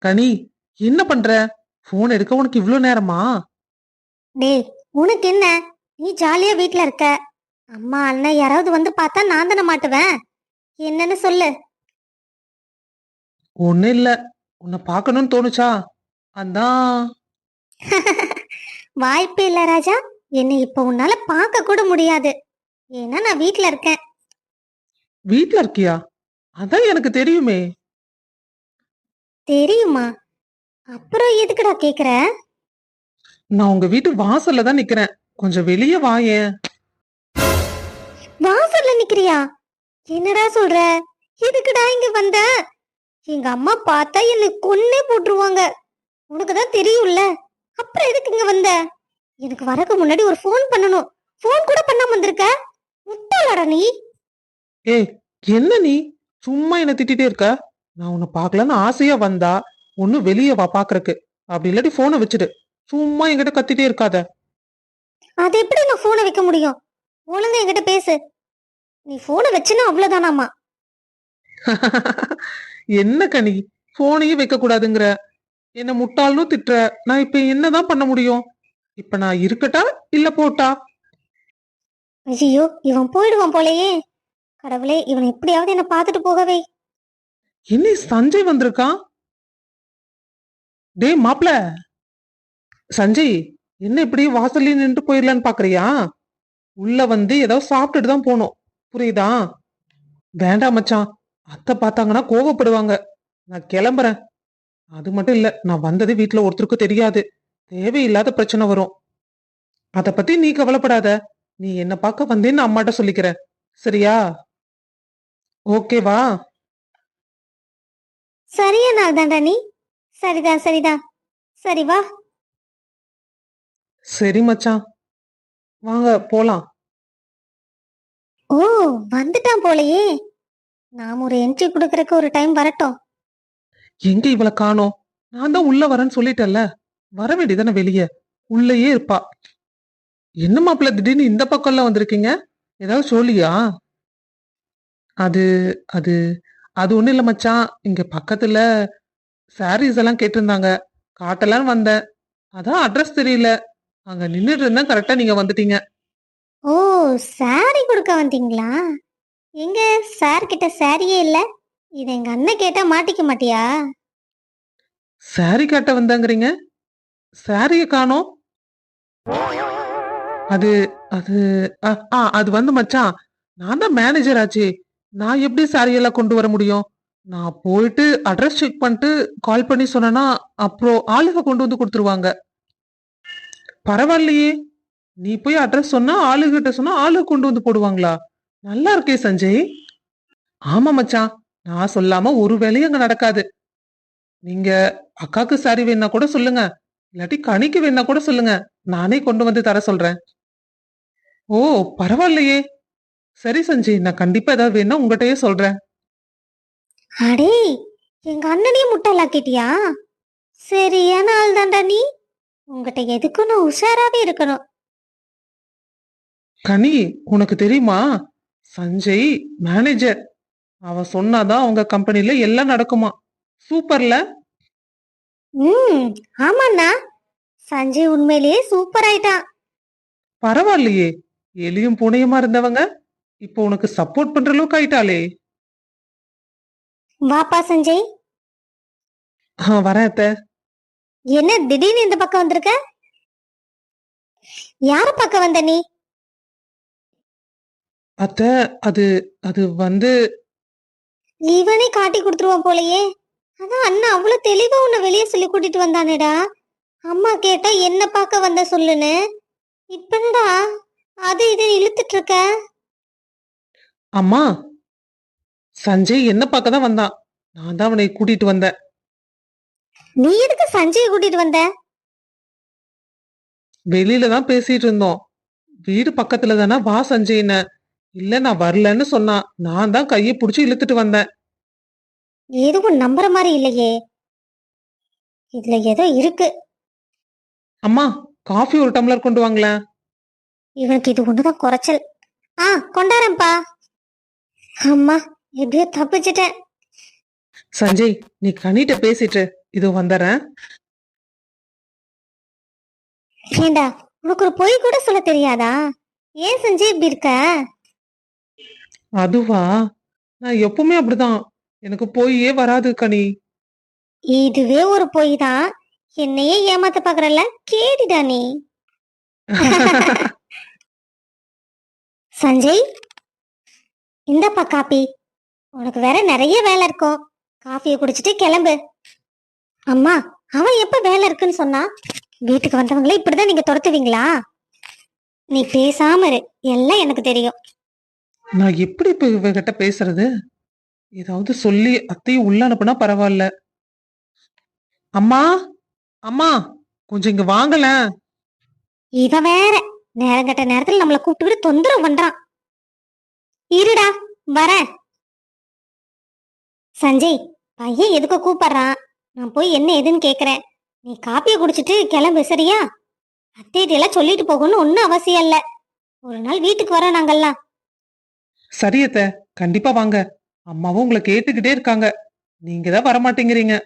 கனி, என்ன பண்ற? போன் எடுக்க உனக்கு இவ்ளோ நேரமா? டேய், உனக்கு என்ன? நீ ஜாலியா வீட்ல இருக்க. அம்மா அண்ணன் யாராவது வந்து பார்த்தா நான் தானே மாட்டுவேன். என்னன்னு சொல்லு. ஒண்ணு இல்ல, உன்னை பார்க்கணும்னு தோணுச்சா? அதான். வாய்ப்பே இல்ல ராஜா. என்னை இப்ப உன்னால பார்க்க கூட முடியாது. ஏன்னா நான் வீட்ல இருக்கேன். வீட்ல இருக்கியா? அதான் எனக்கு தெரியுமே. தெரியுமா? அப்புறம் எதுக்குடா கேக்குற? நான் உங்க வீட்டு வாசல்ல தான் நிக்கிறேன். கொஞ்சம் வெளியே வாயேன். வாசல்ல நிக்கிறியா? என்னடா சொல்ற? எதுக்குடா இங்க வந்த? எங்க அம்மா பார்த்தா என்னை கொன்னே போட்டுருவாங்க. உனக்குதான் தெரியும்ல. அப்புறம் எதுக்கு இங்க வந்த? எனக்கு வரக்கு முன்னாடி ஒரு ஃபோன் பண்ணணும். ஃபோன் கூட பண்ணாம வந்திருக்க. முட்டாளாடா நீ. ஏய், என்ன நீ சும்மா என்ன திட்டிட்டே இருக்க? நான் உன்னை பார்க்கலன்னு ஆசையா வந்தா ஒண்ணு வெளியே வா பாக்குறக்கு. அப்படி இல்லாட்டி போனை வச்சுடு. சும்மா என்கிட்ட கத்திட்டே இருக்காத. அது எப்படி நான் போனை வைக்க முடியும்? ஒழுங்கா என்கிட்ட பேசு. நீ போனை வச்சுன்னா அவ்வளவுதானாமா? என்ன கனி, போனையும் வைக்க கூடாதுங்கிற? என்ன முட்டாள்னு திட்டுற. நான் இப்ப என்னதான் பண்ண முடியும்? இப்ப நான் இருக்கட்டா இல்ல போட்டா? ஐயோ, இவன் போயிடுவான் போலயே. கடவுளே, இவன் எப்படியாவது என்ன பார்த்துட்டு போகவே. என்ன சஞ்சய் வந்திருக்கான்? டேய் மாப்ள, சஞ்சய், என்ன இப்படி வாசல்ல நின்று போயிடலான்னு பாக்குறியா? உள்ள வந்து ஏதோ சாப்பிட்டுட்டு தான் போனோம். புரியுதா? வேண்டாம் மச்சான், அத்தை பார்த்தாங்கன்னா கோவப்படுவாங்க. நான் கிளம்புறேன். அது மட்டும் இல்ல, நான் வந்தது வீட்டுல ஒருத்தருக்கு தெரியாது. தேவையில்லாத பிரச்சனை வரும். அத பத்தி நீ கவலைப்படாத. நீ என்ன பார்க்க வந்தேன்னு அம்மாட்ட சொல்லிக்கிற. சரியா? ஓகேவா? சரியா நாள் தான்டா நீ. சரிதான் சரிதான். சரி வா. சரி மச்சான், வாங்க போலாம். ஓ, வந்துட்டான் போலயே. நாம ஒரு என்ட்ரி கொடுக்கறதுக்கு ஒரு டைம் வரட்டும். எங்க இவளை காணோம்? நான் தான் உள்ள வரேன்னு சொல்லிட்டேன்ல. வர வேண்டியதானே வெளியே. உள்ளேயே இருப்பா. என்ன மாப்பிள்ள திடீர்னு இந்த பக்கம்லாம் வந்திருக்கீங்க? ஏதாவது சொல்லியா? அது அது அது ஒண்ணும் இல்ல மச்சான். இங்க பக்கத்துல சாரீஸ் எல்லாம் கேட்டிருந்தாங்க. காட்டலான்னு வந்தேன். அதான் அட்ரஸ் தெரியல. அங்க நின்னுட்டு இருந்தேன், கரெக்டா நீங்க வந்துட்டீங்க. ஓ, சாரி கொடுக்க வந்தீங்களா? எங்க சார் கிட்ட சாரியே இல்ல. இத எங்க அண்ணன் கேட்டா மாட்டிக்க மாட்டியா? சாரி காட்ட வந்தாங்கறீங்க? சாரிய காணோம். அது அது அது வந்து மச்சான், நான் தான் மேனேஜர் ஆச்சே. நான் எப்படி சாரி எல்லாம் கொண்டு வர முடியும்? நான் போயிட்டு அட்ரஸ் செக் பண்ணிட்டு கால் பண்ணி சொன்னேன்னா அப்புறம் ஆளுக கொண்டு வந்து கொடுத்துருவாங்க. பரவாயில்லையே, நீ போய் அட்ரஸ் சொன்னா ஆளுகிட்ட சொன்னா ஆளு கொண்டு வந்து போடுவாங்களா? நல்லா இருக்கே சஞ்சய். ஆமா மச்சான், நான் சொல்லாம ஒரு வேலையும் அங்க நடக்காது. நீங்க அக்காக்கு சாரி வேணா கூட சொல்லுங்க, இல்லாட்டி கனிக்கு வேணா கூட சொல்லுங்க. நானே கொண்டு வந்து தர சொல்றேன். ஓ, பரவாயில்லையே. சரி சஞ்சய், நான் கண்டிப்பா ஏதாவது வேணா உங்ககிட்டயே சொல்றேன். அடே, எங்க அண்ணனே முட்டாளாக்கிட்டியா? சரியான ஆள் தான்டா நீ. உங்ககிட்ட எதுக்கும் நான் உஷாராவே இருக்கணும். கனி, உனக்கு தெரியுமா? சஞ்சய் மேனேஜர். அவன் சொன்னாதான் அவங்க கம்பெனில எல்லாம் நடக்குமா. சூப்பர்ல. ம், ஆமாண்ணா. சஞ்சய் உண்மையிலேயே சூப்பர் ஆயிட்டான். பரவாயில்லையே, எலியும் பூனையுமா இருந்தவங்க இப்போ உனக்கு சப்போர்ட் பண்ற அளவுக்கு ஆயிட்டாளே. வாப்பா சஞ்சய். வரேன் அத்தை. என்ன திடீர்னு இந்த பக்கம் வந்திருக்க? யார பக்கம் வந்த நீ? அத்தை, அது அது வந்து இவனே காட்டி கொடுத்துருவான் போலயே. அதான் அண்ணா அவ்வளவு தெளிவா உன்னை வெளியே சொல்லி கூட்டிட்டு வந்தானேடா. அம்மா கேட்டா என்ன பார்க்க வந்த சொல்லுன்னு. இப்ப என்னடா அது இது இழுத்துட்டு இருக்க? அம்மா, சஞ்சய் என்ன பார்க்க தான் வந்தான். நான் தான் அவனை கூட்டிட்டு வந்தேன். நீ எதுக்கு சஞ்சய கூட்டிட்டு வந்த? வெளியில தான் பேசிட்டு இருந்தோம். வீடு பக்கத்துல தானே, வா சஞ்சய்ன. இல்ல நான் வரலன்னு சொன்னான். நான் தான் கையை புடிச்சு இழுத்துட்டு வந்தேன். எதுவும் நம்புற மாதிரி இல்லையே. இதுல ஏதோ இருக்கு. அம்மா, காஃபி ஒரு டம்ளர் கொண்டு வாங்களேன். இவனுக்கு இது ஒண்ணுதான் குறைச்சல். கொண்டாரம்பா. அம்மா, எப்படியோ தப்பிச்சிட்டேன். சஞ்சய், நீ கனிட்ட பேசிட்டு இது வந்துடுறேன். ஏண்டா, உனக்கு ஒரு பொய் கூட சொல்ல தெரியாதா? ஏன் சஞ்சய் இப்படி இருக்க? அதுவா, நான் எப்பவுமே அப்படிதான். எனக்கு போயே வராது கனி. இதுவே ஒரு பொய் தான். என்னையே ஏமாத்த பாக்குறல்ல, கேடிடா நீ. சஞ்சய், இந்தப்பா காப்பி. உனக்கு வேற நிறைய வேலை இருக்கும். காஃபியை குடிச்சிட்டு கிளம்பு. அம்மா, அவன் எப்ப வேலை இருக்குன்னு சொன்னா? வீட்டுக்கு வந்தவங்களே இப்படிதான் நீங்க துரத்துவீங்களா? நீ பேசாம இரு, எல்லாம் எனக்கு தெரியும். நான் எப்படி இப்ப இவகிட்ட பேசுறது? ஏதாவது சொல்லி அத்தையும் உள்ள அனுப்புனா பரவாயில்ல. அம்மா, அம்மா, கொஞ்சம் இங்க வாங்கல. இவன் வேற நேரங்கட்ட நேரத்துல நம்மளை கூப்பிட்டு தொந்தரவு பண்றான். இருடா, வரேன். சஞ்சய், பையன் எதுக்கு கூப்பிடுறான்? நான் போய் என்ன ஏதுன்னு கேக்குறேன். நீ காப்பியை குடிச்சிட்டு கிளம்பு, சரியா? அத்தைகிட்ட எல்லாம் சொல்லிட்டு போகணும்னு ஒன்னும் அவசியம் இல்ல. ஒரு நாள் வீட்டுக்கு வரோம் நாங்கெல்லாம். சரி அத்தை, கண்டிப்பா வாங்க. அம்மாவும் உங்களை கேட்டுக்கிட்டே இருக்காங்க. நீங்க தான் வரமாட்டேங்கிறீங்க.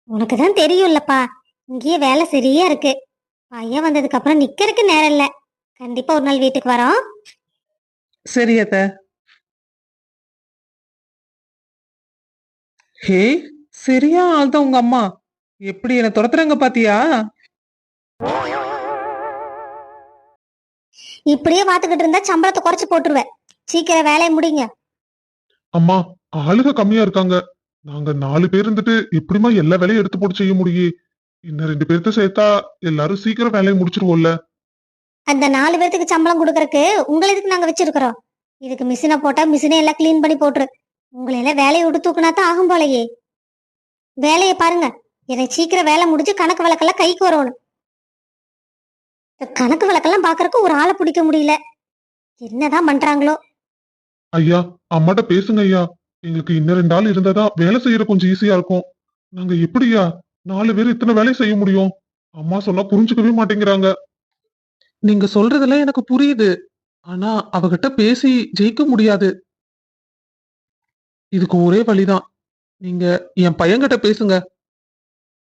உனக்கு தான் தெரியும்லப்பா, இங்கேயே வேலை சரியா இருக்கு. பையன் வந்ததுக்கு அப்புறம் நிக்கிறதுக்கு நேரம் இல்ல. கண்டிப்பா ஒரு நாள் வீட்டுக்கு வரோம். சரி அத்தை. ஹே, சரியா ஆள்தான் உங்க அம்மா. எப்படி என்ன துரத்துறாங்க பாத்தியா? இப்படியே பாத்துக்கிட்டு இருந்தா சம்பளத்தை குறைச்சு போட்டுருவேன். சீக்கிரம் வேலையை முடிங்க. அம்மா, ஆளுக கம்மியா இருக்காங்க. நாங்க 4 பேர் இருந்துட்டு எப்படிம்மா எல்லா வேலையும் எடுத்து போட்டு செய்ய முடியும்? இன்னும் 2 பேர்த்த சேர்த்தா எல்லாரும் சீக்கிரம் வேலையை முடிச்சிருவோம்ல. அந்த 4 பேர்த்துக்கு சம்பளம் கொடுக்கறதுக்கு உங்களை எதுக்கு நாங்க வச்சிருக்கிறோம்? இதுக்கு மிஷினை போட்டா மிஷினை எல்லாம் கிளீன் பண்ணி போட்டுரு. உங்களை எல்லாம் வேலையை விட்டு தூக்குனா தான் ஆகும் போலயே. வேலையை பாருங்க. எனக்கு சீக்கிரம் வேலை முடிஞ்சு கணக்கு வழக்கெல்லாம் கைக்கு வரணும். இந்த கணக்கு வழக்கெல்லாம் பாக்குறதுக்கு ஒரு ஆளை பிடிக்க முடியல. என்னதான் பண்றாங்களோ. ஐயா, அம்மாட்ட பேசுங்க ஐயா. எங்களுக்கு இன்னும் 2 ஆள் இருந்தாதான் வேலை செய்யற கொஞ்சம் ஈஸியா இருக்கும். நாங்க எப்படியா 4 பேர் இத்தனை வேலையை செய்ய முடியும்? அம்மா சொன்னா புரிஞ்சுக்கவே மாட்டேங்கிறாங்க. நீங்க சொல்றதெல்லாம் எனக்கு புரியுது. ஆனா அவகிட்ட பேசி ஜெயிக்க முடியாது. இதுக்கு ஒரே வழிதான். நீங்க என் பையன்கிட்ட பேசுங்க.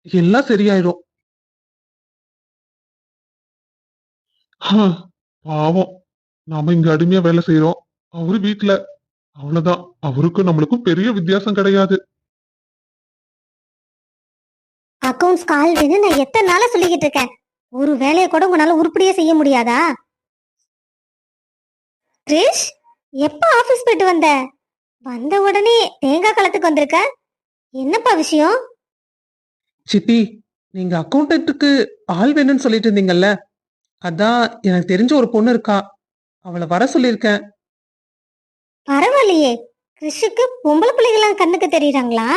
எல்லாம் சரியாயிடும். ஹம், பாவம். நாம இங்க அடிமையா வேலை செய்யறோம். அவரு வீட்டுல. அவ்வளவுதான். அவருக்கும் நம்மளுக்கும் பெரிய வித்தியாசம் கிடையாது. அக்கவுண்ட்ஸ் கால் வேணும் நான் எத்தனை நாளா சொல்லிக்கிட்டு இருக்கேன். ஒரு வேலையை கூட உங்களால உருப்படியா செய்ய முடியாதா? கிரிஷ், எப்ப ஆபீஸ் போயிட்டு வந்த? வந்த உடனே தேங்காய் களத்துக்கு வந்திருக்க. என்னப்பா விஷயம்? சித்தி, நீங்க அக்கௌண்டன்ட்டுக்கு ஆள் வேணும்னு சொல்லிட்டு இருந்தீங்கல்ல, அதான் எனக்கு தெரிஞ்ச ஒரு பொண்ணு இருக்கா. அவளை வர சொல்லியிருக்கேன். பரவாயில்லையே, கிறிஷுக்கு பொம்பளை பிள்ளைகளாம் கண்ணுக்கு தெரியுறாங்களா?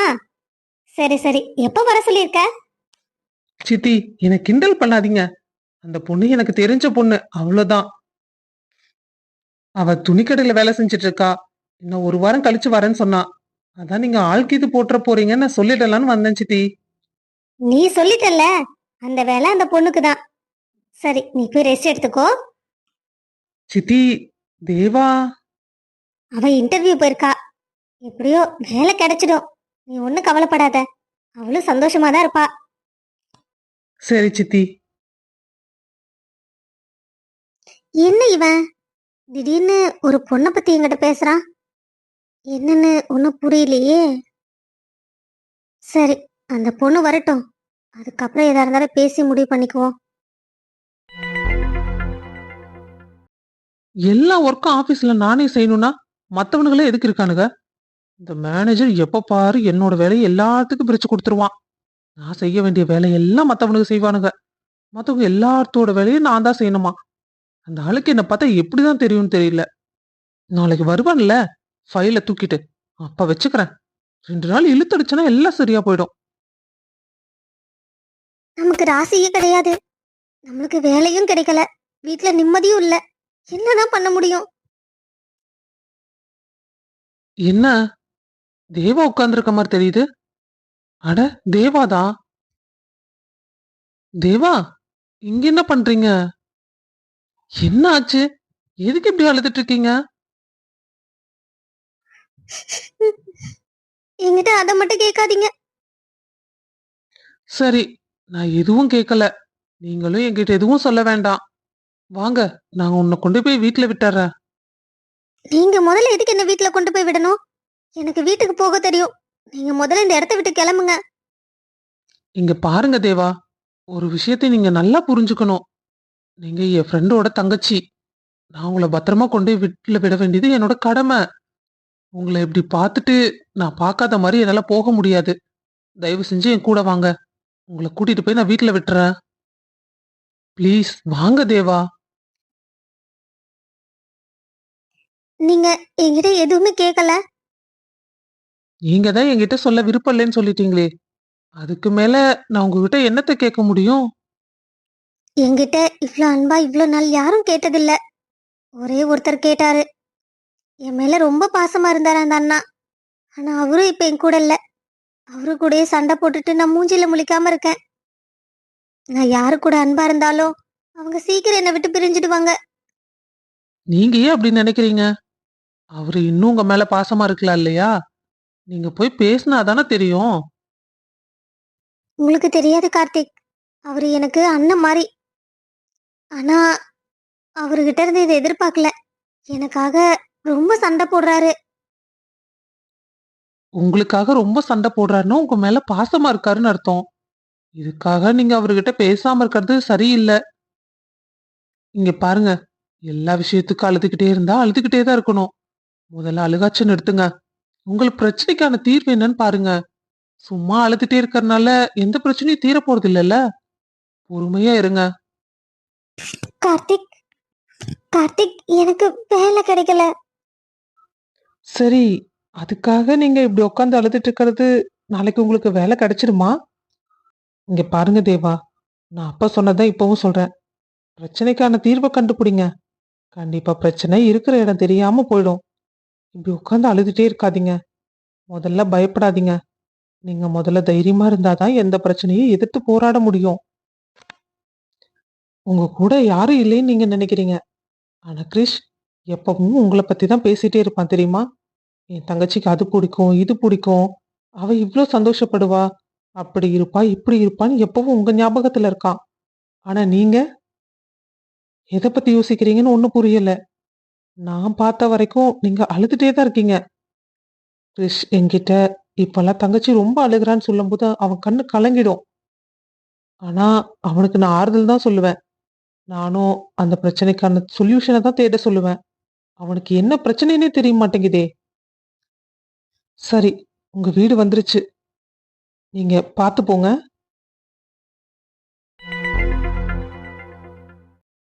சரி சரி, எப்ப வர சொல்லியிருக்க? சித்தி, என்னை கிண்டல் பண்ணாதீங்க. அந்த பொண்ணு எனக்கு தெரிஞ்ச பொண்ணு, அவ்வளவுதான். அவ துணிக்கடையில வேலை செஞ்சுட்டு இருக்கா. இன்னும் ஒரு வாரம் கழிச்சு வரேன்னு சொன்னா. அதான் நீங்க ஆள்கீது போட்டுற போறீங்கன்னு நான் சொல்லிடலான்னு வந்தேன் சித்தி. நீ சொல்லிட்டல்ல, அந்த வேலை அந்த பொண்ணுக்கு தான். சரி, நீ போய் ரெஸ்ட் எடுத்துக்கோ. சித்தி, தேவா. அவ இன்டர்வியூ போயிருக்கா. எப்படியோ வேலை கிடைச்சிடும். நீ ஒண்ணும் கவலைப்படாத. அவளும் சந்தோஷமா தான் இருப்பா. சரி சித்தி. என்ன இவன் திடீர்னு ஒரு பொண்ணை பத்தி என்கிட்ட பேசுறான்? என்னன்னு ஒன்னும் புரியலையே. சரி, அந்த பொண்ணு வரட்டும். அதுக்கப்புறம் எதா இருந்தாலும் பேசி முடிவு பண்ணிக்குவோம். எல்லா ஒர்க்கும் ஆபீஸ்ல நானே செய்யணும்னா மத்தவனுங்களே எதுக்கு இருக்கானுங்க? இந்த மேனேஜர் எப்ப பாரு என்னோட வேலையை எல்லாத்துக்கும் பிரிச்சு கொடுத்துருவான். நான் செய்ய வேண்டிய வேலையெல்லாம் மத்தவனுக்கு செய்வானுங்க. மத்தவங்க எல்லாத்தோட வேலையும் நான் தான் செய்யணுமா? அந்த ஆளுக்கு என்ன பார்த்தா எப்படிதான் தெரியும்னு தெரியல. நாளைக்கு வருவான்ல, ஃபைல தூக்கிட்டு அப்ப வச்சுக்கிறேன். 2 நாள் இழுத்தடிச்சனா எல்லாம் சரியா போயிடும். நமக்கு ராசியே கிடையாது. நம்மளுக்கு வேலையும் கிடைக்கல. வீட்டுல நிம்மதியும் இல்ல. என்னதான் பண்ண முடியும்? என்ன, தேவா உட்கார்ந்துருக்க மாதிரி தெரியுது. அட, தேவாதான். தேவா, இங்க என்ன பண்றீங்க? என்ன ஆச்சு? எதுக்கு இப்படி அழுதுட்டு இருக்கீங்க? என்கிட்ட அதை மட்டும் கேட்காதீங்க. சரி, நான் எதுவும் கேட்கல. நீங்களும் என்கிட்ட எதுவும் சொல்ல வேண்டாம். வாங்க, நான் உன்னை கொண்டு போய் வீட்ல விட்டுறேன். நீங்க முதல்ல எதுக்கு என்ன வீட்ல கொண்டு போய் விடணும்? எனக்கு வீட்டுக்கு போக தெரியும். நீங்க முதல்ல இந்த இடத்த விட்டு கிளம்புங்க. இங்க பாருங்க தேவா, ஒரு விஷயத்தை நீங்க நல்லா புரிஞ்சுக்கணும். நீங்க என் ஃப்ரெண்டோட தங்கச்சி. நான் உங்களை பத்திரமா கொண்டு போய் வீட்டுல விட வேண்டியது என்னோட கடமை. உங்களை இப்படி பார்த்துட்டு நான் பார்க்காத மாதிரி என்னால போக முடியாது. தயவு செஞ்சு என் கூட வாங்க. உங்களை கூட்டிட்டு போய் நான் வீட்ல விட்டுறேன். ப்ளீஸ் வாங்க தேவா. நீங்க என்கிட்ட எதுவுமே கேட்கல. நீங்க தான் என்கிட்ட சொல்ல விருப்பம் இல்லைன்னு சொல்லிட்டீங்களே. அதுக்கு மேல நான் உங்ககிட்ட என்னத்த கேட்க முடியும்? என்கிட்ட இவ்ளோ அன்பா இவ்ளோ நாள் யாரும் கேட்டதில்ல. ஒரே ஒருத்தர் கேட்டாரு. என் மேல ரொம்ப பாசமா இருந்தாரு அந்த அண்ணா. ஆனா அவரும் இப்ப என் கூட இல்ல. அவரு கூடயே சண்டை போட்டுட்டு நான் மூஞ்சில முழிக்காம இருக்கேன். நான் யாரு கூட அன்பா இருந்தாலும் அவங்க சீக்கிரம் என்னை விட்டு பிரிஞ்சிடுவாங்க. நீங்க ஏன் அப்படி நினைக்கிறீங்க? அவரு இன்னும் உங்க மேல பாசமா இருக்கலாம் இல்லையா? நீங்க போய் பேசினா தானே தெரியும். உங்களுக்கு தெரியாது கார்த்திக். அவரு எனக்கு அண்ணன் மாதிரி. ஆனா அவர்கிட்ட இருந்து இதை எதிர்பார்க்கல. எனக்காக ரொம்ப சண்டை போடுறாரு. உங்களுக்காக ரொம்ப சண்டை போடுறாருன்னா உங்க மேல பாசமா இருக்காருன்னு அர்த்தம். இதுக்காக நீங்க அவர்கிட்ட பேசாம இருக்கிறது சரியில்லை. இங்க பாருங்க, எல்லா விஷயத்துக்கும் அழுதுகிட்டே இருந்தா அழுதுகிட்டே தான் இருக்கணும். முதல்ல அழுகாச்சுன்னு எடுத்துங்க. உங்களுக்கு பிரச்சனைக்கான தீர்வு என்னன்னு பாருங்க. சும்மா அழுதுட்டே இருக்கறனால எந்த பிரச்சனையும் தீர போறது இல்லைல்ல. பொறுமையா இருங்க. கார்த்திக், கார்த்திக், எனக்கு வேலை கிடைக்கல. சரி, அதுக்காக நீங்க இப்படி உட்காந்து அழுதுட்டு இருக்கிறது நாளைக்கு உங்களுக்கு வேலை கிடைச்சிடுமா? இங்க பாருங்க தேவா, நான் அப்ப சொன்னதான் இப்பவும் சொல்றேன். பிரச்சனைக்கான தீர்வை கண்டுபிடிங்க. கண்டிப்பா பிரச்சனை இருக்கிற இடம் தெரியாம போயிடும். இப்படி உட்காந்து அழுதுட்டே இருக்காதீங்க. முதல்ல பயப்படாதீங்க. நீங்க முதல்ல தைரியமா இருந்தாதான் எந்த பிரச்சனையும் எதிர்த்து போராட முடியும். உங்க கூட யாரும் இல்லைன்னு நீங்க நினைக்கிறீங்க. ஆனா கிரிஷ் எப்பவும் உங்களை பத்தி தான் பேசிட்டே இருப்பான் தெரியுமா? என் தங்கச்சிக்கு அது பிடிக்கும், இது பிடிக்கும். அவ இவ்ளோ சந்தோஷப்படுவா. அப்படி இருப்பா, இப்படி இருப்பான்னு எப்பவும் உங்க ஞாபகத்துல இருக்கான். ஆனா நீங்க எதை பத்தி யோசிக்கிறீங்கன்னு ஒண்ணும் புரியல. நான் பார்த்த வரைக்கும் நீங்க அழுதுட்டே தான் இருக்கீங்க. கிரிஷ் என்கிட்ட இப்பெல்லாம் தங்கச்சி ரொம்ப அழுகுறான்னு சொல்லும்போது அவன் கண்ணு கலங்கிடும். ஆனா அவனுக்கு நான் ஆறுதல் தான் சொல்லுவேன். நானும் அந்த பிரச்சனைக்கான சொல்யூஷனை தான் தேட சொல்லுவேன். அவனுக்கு என்ன பிரச்சனைன்னே தெரிய மாட்டேங்குதே. சரி, உங்க வீடு வந்துருச்சு. நீங்க பார்த்து போங்க.